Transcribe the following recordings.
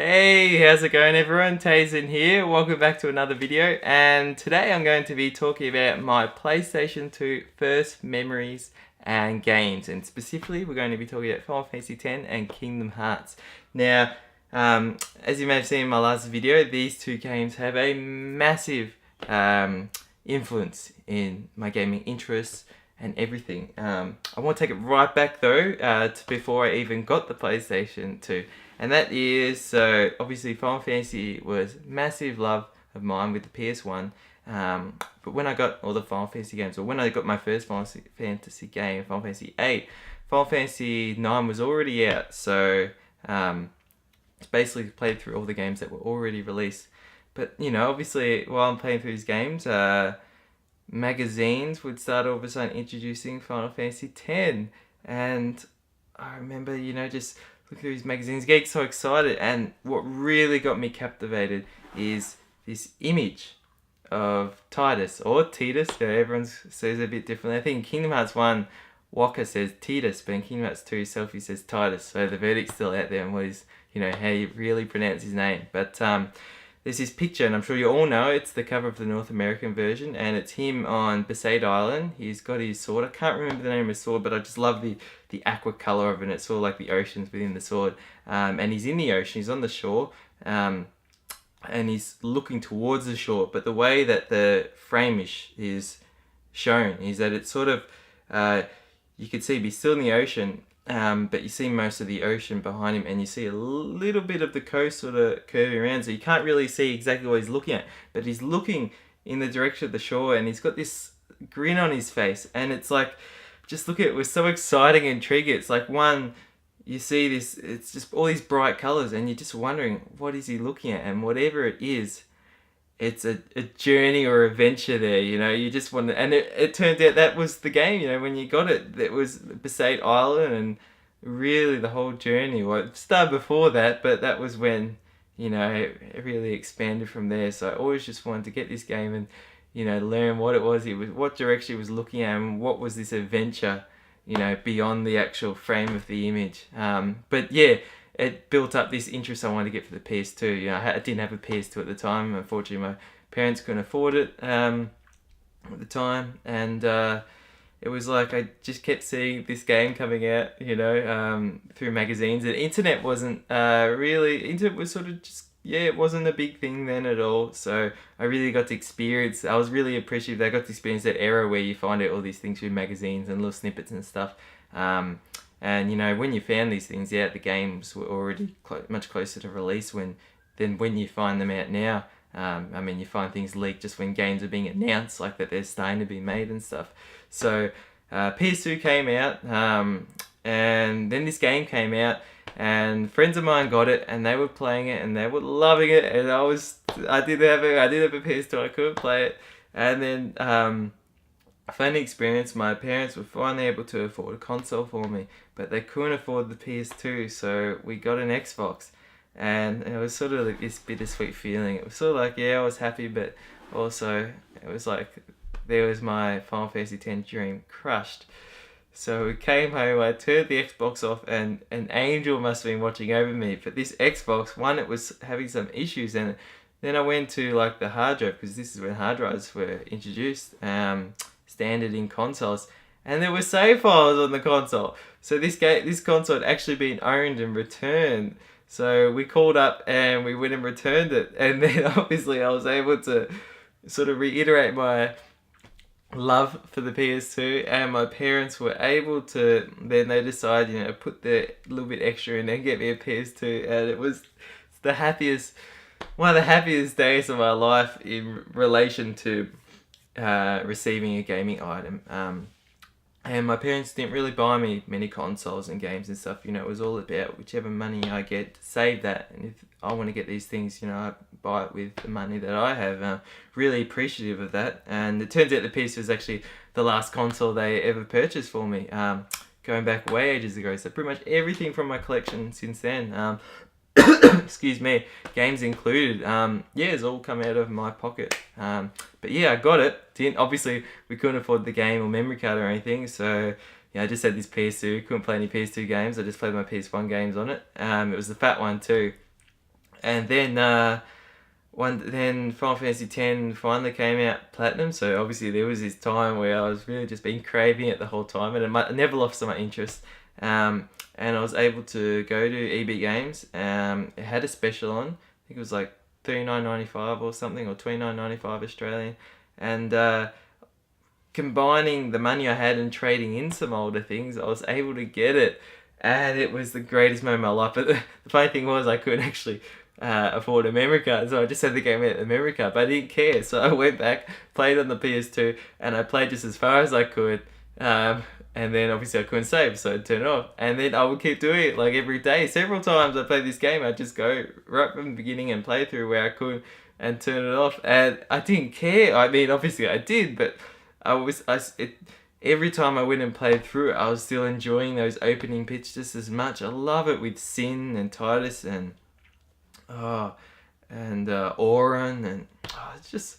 Hey, how's it going everyone? Tazen here. Welcome back to another video, and today I'm going to be talking about my PlayStation 2 first memories and games, and specifically we're going to be talking about Final Fantasy X and Kingdom Hearts. Now, as you may have seen in my last video, these two games have a massive influence in my gaming interests and everything. I want to take it right back though, to before I even got the PlayStation 2. And that is, so obviously Final Fantasy was massive love of mine with the PS1. But when I got all the Final Fantasy games, or when I got my first Final Fantasy game, Final Fantasy 8, Final Fantasy 9 was already out. So it's basically played through all the games that were already released. But, you know, obviously while I'm playing through these games, magazines would start all of a sudden introducing Final Fantasy X. And I remember, you know, just look through these magazines, getting so excited, and what really got me captivated is this image of Tidus, or Tidus, so everyone says it a bit differently. I think in Kingdom Hearts 1, Wakka says Tidus, but in Kingdom Hearts 2, Selphie says Tidus, so the verdict's still out there on what is, you know, how you really pronounce his name. But there's this picture, and I'm sure you all know it's the cover of the North American version, and it's him on Besaid Island. He's got his sword. I can't remember the name of his sword, but I just love the aqua color of it. It's sort of like the oceans within the sword. And he's in the ocean. He's on the shore, and he's looking towards the shore. But the way that the frame is shown is that it's sort of you could see he's still in the ocean. But you see most of the ocean behind him, and you see a little bit of the coast sort of curving around, so you can't really see exactly what he's looking at, but he's looking in the direction of the shore, and he's got this grin on his face, and it's like, just look at it, it was so exciting and intriguing. It's like, one, you see this, it's just all these bright colors, and you're just wondering, what is he looking at? And whatever it is, it's a journey or adventure there, you know. You just want to, and it turned out that was the game, you know, when you got it. It was Besaid Island, and really the whole journey. Well, it started before that, but that was when, you know, it really expanded from there. So I always just wanted to get this game and, you know, learn what it was, what direction it was looking at, and what was this adventure, you know, beyond the actual frame of the image. But yeah, it built up this interest I wanted to get for the PS2. You know, I didn't have a PS2 at the time. Unfortunately, my parents couldn't afford it at the time, and it was like I just kept seeing this game coming out, you know, through magazines. And internet wasn't internet was sort of just, yeah, it wasn't a big thing then at all. So I really got to experience, I was really appreciative that I got to experience that era where you find out all these things through magazines and little snippets and stuff. And you know, when you found these things out, the games were already much closer to release than when you find them out now. I mean, you find things leaked just when games are being announced, like that they're starting to be made and stuff. So PS2 came out, and then this game came out, and friends of mine got it, and they were playing it, and they were loving it, and I did have a PS2, I couldn't play it, and then funny experience, my parents were finally able to afford a console for me, but they couldn't afford the PS2, so we got an Xbox. And it was sort of like this bittersweet feeling. It was sort of like, yeah, I was happy, but also it was like there was my Final Fantasy X dream crushed. So we came home, I turned the Xbox off, and an angel must have been watching over me. But this Xbox, one, it was having some issues, and then I went to like the hard drive, because this is when hard drives were introduced, standard in consoles, and there were save files on the console. So this console had actually been owned and returned. So we called up and we went and returned it, and then obviously I was able to sort of reiterate my love for the PS2, and my parents were able to, then they decided, you know, put the little bit extra in and get me a PS2, and it was one of the happiest days of my life in relation to receiving a gaming item. And my parents didn't really buy me many consoles and games and stuff. You know, it was all about whichever money I get, save that. And if I want to get these things, you know, I buy it with the money that I have. Really appreciative of that. And it turns out the PS2 was actually the last console they ever purchased for me, going back way ages ago. So pretty much everything from my collection since then, excuse me, games included, yeah, it's all come out of my pocket. But yeah, I got it. Obviously we couldn't afford the game or memory card or anything, so yeah, I just had this PS2, couldn't play any PS2 games. I just played my PS1 games on it. It was the fat one too. And then then Final Fantasy X finally came out platinum. So obviously there was this time where I was really just been craving it the whole time, and I never lost my interest. And I was able to go to EB Games. It had a special on. I think it was like $39.95 or something, or $29.95 Australian. And combining the money I had and trading in some older things, I was able to get it. And it was the greatest moment of my life. But the funny thing was, I couldn't actually afford a memory card, so I just had the game at the memory card. But I didn't care, so I went back, played on the PS2, and I played just as far as I could. And then obviously I couldn't save, so I'd turn it off. And then I would keep doing it like every day. Several times I played this game, I'd just go right from the beginning and play through where I could and turn it off. And I didn't care. I mean, obviously I did, but every time I went and played through it, I was still enjoying those opening bits just as much. I love it with Sin and Tidus and Auron, and it's just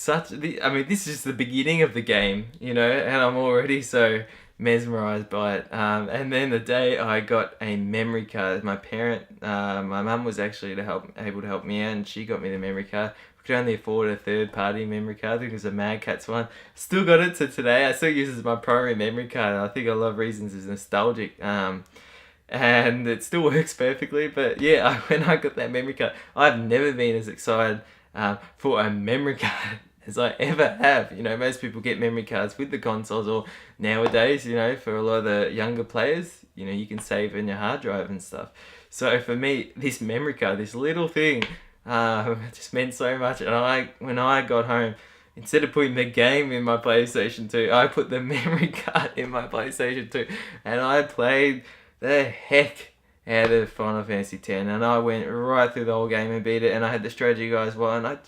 I mean, this is just the beginning of the game, and I'm already so mesmerized by it. And then the day I got a memory card, my mum was actually able to help me out, and she got me the memory card. We could only afford a third-party memory card. I think it was a Mad Catz one. Still got it to today. I still use it as my primary memory card. I think a lot of reasons is nostalgic. And it still works perfectly. But yeah, when I got that memory card, I've never been as excited for a memory card as I ever have. Most people get memory cards with the consoles, or nowadays, for a lot of the younger players, you can save in your hard drive and stuff. So for me, this memory card, this little thing, just meant so much. And when I got home, instead of putting the game in my PlayStation 2, I put the memory card in my PlayStation 2, and I played the heck out of Final Fantasy X, and I went right through the whole game and beat it, and I had the strategy guide as well, and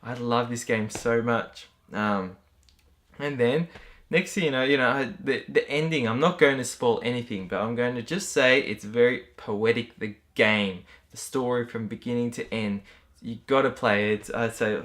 I love this game so much. And then next thing the ending, I'm not going to spoil anything, but I'm going to just say it's very poetic, the game, the story from beginning to end. You got to play it. I'd say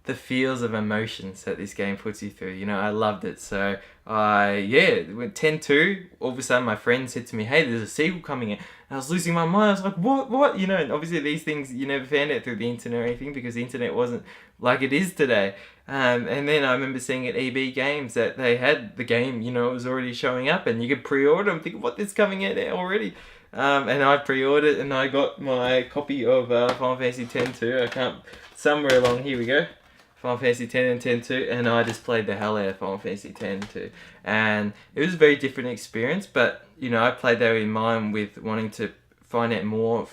the feels of emotions that this game puts you through. I loved it. So with 10-2, all of a sudden my friend said to me, hey, there's a sequel coming in. And I was losing my mind. I was like, what? And obviously these things, you never found out through the internet or anything, because the internet wasn't like it is today. And then I remember seeing at EB Games that they had the game, it was already showing up, and you could pre-order them, thinking, what, this coming out already? And I pre-ordered, and I got my copy of Final Fantasy X too. Somewhere along here we go. Final Fantasy X and X-2, and I just played the hell out of Final Fantasy X too. And it was a very different experience, but I played that in mind with wanting to find out more,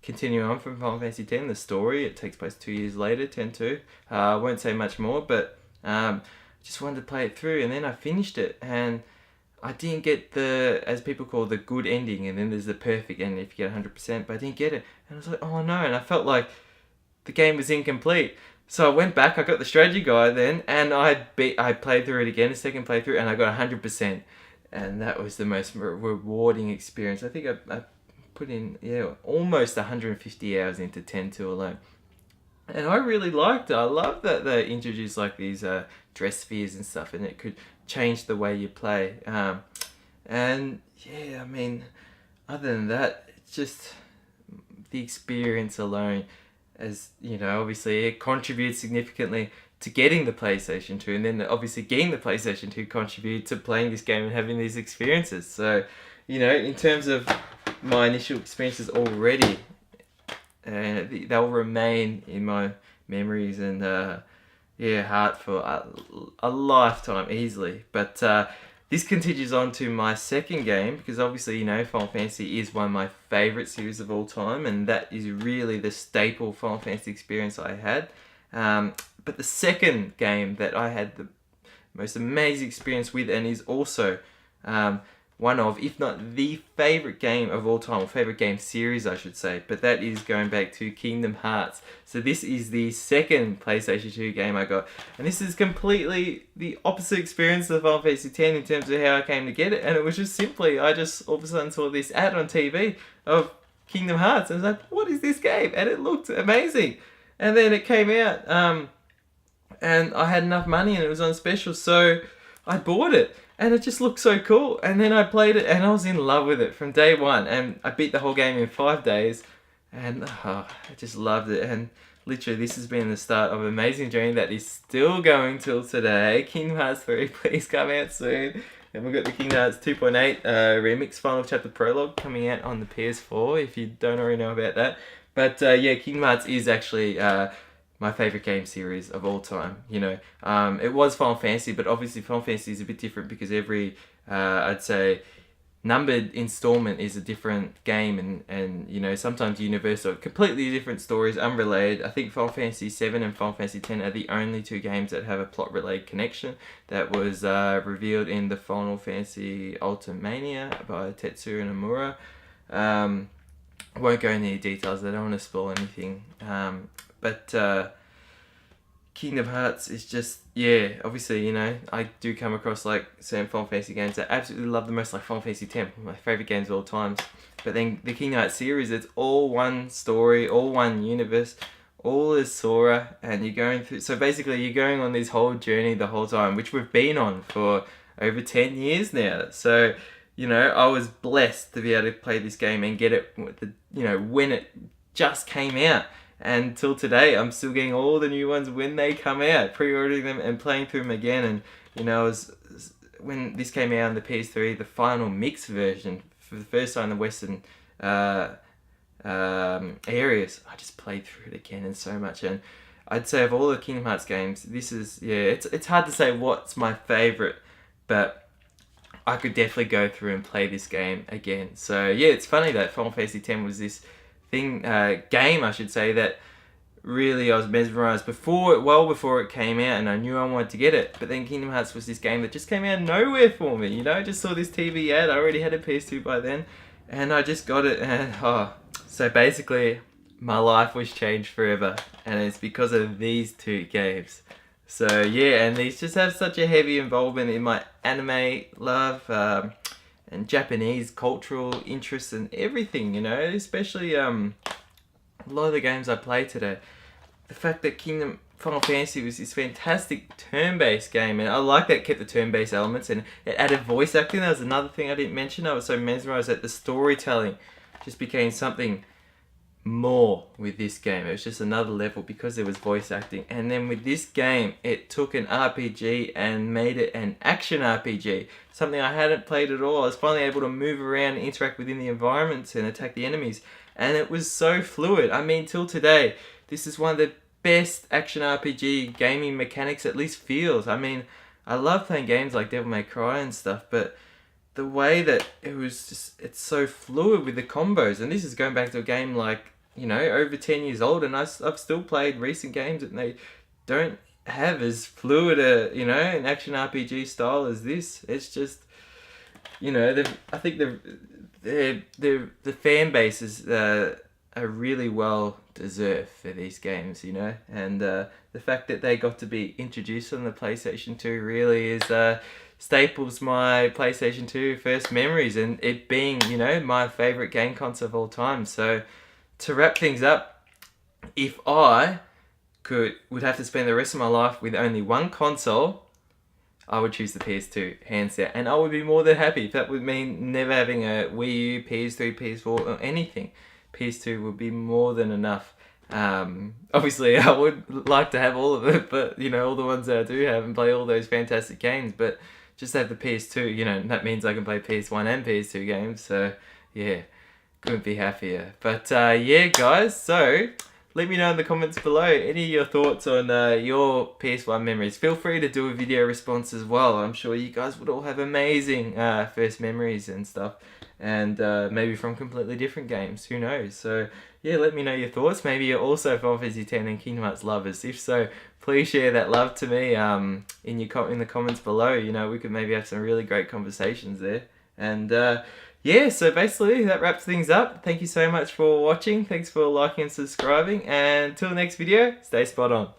continuing on from Final Fantasy X, the story. It takes place 2 years later, X-2. I won't say much more, but just wanted to play it through, and then I finished it, and I didn't get as people call the good ending, and then there's the perfect ending if you get 100%, but I didn't get it. And I was like, oh no, and I felt like the game was incomplete. So I went back, I got the strategy guide then, and I played through it again, a second playthrough, and I got 100%. And that was the most rewarding experience. I think I put in, almost 150 hours into X-2 alone. And I really liked it. I love that they introduced like these dress spheres and stuff, and it could change the way you play. And yeah, I mean, other than that, it's just the experience alone, as obviously it contributes significantly to getting the PlayStation 2, and then obviously getting the PlayStation 2 contributed to playing this game and having these experiences. So, in terms of my initial experiences already, they'll remain in my memories and heart for a lifetime easily. But this continues on to my second game, because obviously Final Fantasy is one of my favourite series of all time, and that is really the staple Final Fantasy experience I had. But the second game that I had the most amazing experience with, and is also one of, if not the favourite game of all time, or favourite game series I should say, but that is going back to Kingdom Hearts. So this is the second PlayStation 2 game I got, and this is completely the opposite experience of Final Fantasy X in terms of how I came to get it. And it was just simply, I just all of a sudden saw this ad on TV of Kingdom Hearts, and I was like, what is this game? And it looked amazing. And then it came out, and I had enough money and it was on special, so I bought it. And it just looked so cool. And then I played it and I was in love with it from day one. And I beat the whole game in 5 days. And I just loved it. And literally, this has been the start of an amazing journey that is still going till today. Kingdom Hearts 3, please come out soon. And we've got the Kingdom Hearts 2.8 Remix Final Chapter Prologue coming out on the PS4, if you don't already know about that. But yeah, Kingdom Hearts is actually my favourite game series of all time. You know, it was Final Fantasy, but obviously Final Fantasy is a bit different because every, I'd say, numbered installment is a different game, and you know, sometimes universal, completely different stories, unrelated. I think Final Fantasy 7 and Final Fantasy 10 are the only two games that have a plot related connection. That was revealed in the Final Fantasy Ultimania by Tetsuya Nomura. I won't go into any details, I don't want to spoil anything, but Kingdom Hearts is just, yeah, obviously, you know, I do come across like certain Final Fantasy games that I absolutely love the most, like Final Fantasy X, my favourite games of all time. But then the Kingdom Hearts series, it's all one story, all one universe, all is Sora, and you're going through, so basically you're going on this whole journey the whole time, which we've been on for over 10 years now. So, you know, I was blessed to be able to play this game and get it, you know, when it just came out. And till today, I'm still getting all the new ones when they come out, pre-ordering them and playing through them again. And you know, when this came out on the PS3, the final mix version for the first time in the Western areas, I just played through it again and so much. And I'd say of all the Kingdom Hearts games, this is, yeah, it's hard to say what's my favorite, but I could definitely go through and play this game again. So yeah, it's funny that Final Fantasy X was this game, I should say, that really I was mesmerized well before it came out, and I knew I wanted to get it. But then Kingdom Hearts was this game that just came out of nowhere for me. You know, I just saw this TV ad. I already had a PS2 by then, and I just got it. And so basically, my life was changed forever, and it's because of these two games. So yeah, and these just have such a heavy involvement in my anime love. And Japanese cultural interests and everything, you know, especially a lot of the games I play today. The fact that Final Fantasy was this fantastic turn-based game, and I like that it kept the turn-based elements and it added voice acting. That was another thing I didn't mention. I was so mesmerized that the storytelling just became something more with this game. It was just another level because there was voice acting. And then with this game, it took an RPG and made it an action RPG, something I hadn't played at all. I was finally able to move around and interact within the environments and attack the enemies, and it was so fluid. I mean, till today, this is one of the best action RPG gaming mechanics, at least feels. I mean, I love playing games like Devil May Cry and stuff, but the way that it was just, it's so fluid with the combos. And this is going back to a game like, you know, over 10 years old, and I've still played recent games and they don't have as fluid a, you know, an action RPG style as this. It's just, you know, I think the fan bases are really well deserved for these games, you know, and the fact that they got to be introduced on the PlayStation 2 really is staples my PlayStation 2 first memories, and it being, you know, my favourite game console of all time. So to wrap things up, if I would have to spend the rest of my life with only one console, I would choose the PS2, hands down. And I would be more than happy if that would mean never having a Wii U, PS3, PS4, or anything. PS2 would be more than enough. Obviously, I would like to have all of it, but, you know, all the ones that I do have and play all those fantastic games. But just have the PS2, you know, that means I can play PS1 and PS2 games. So, yeah, couldn't be happier. But, yeah, guys, so let me know in the comments below any of your thoughts on your PS1 memories. Feel free to do a video response as well. I'm sure you guys would all have amazing first memories and stuff. And maybe from completely different games. Who knows? So, yeah, let me know your thoughts. Maybe you're also Final Fantasy X and Kingdom Hearts lovers. If so, please share that love to me in the comments below. You know, we could maybe have some really great conversations there. And yeah, so basically that wraps things up. Thank you so much for watching. Thanks for liking and subscribing. And until the next video, stay spot on.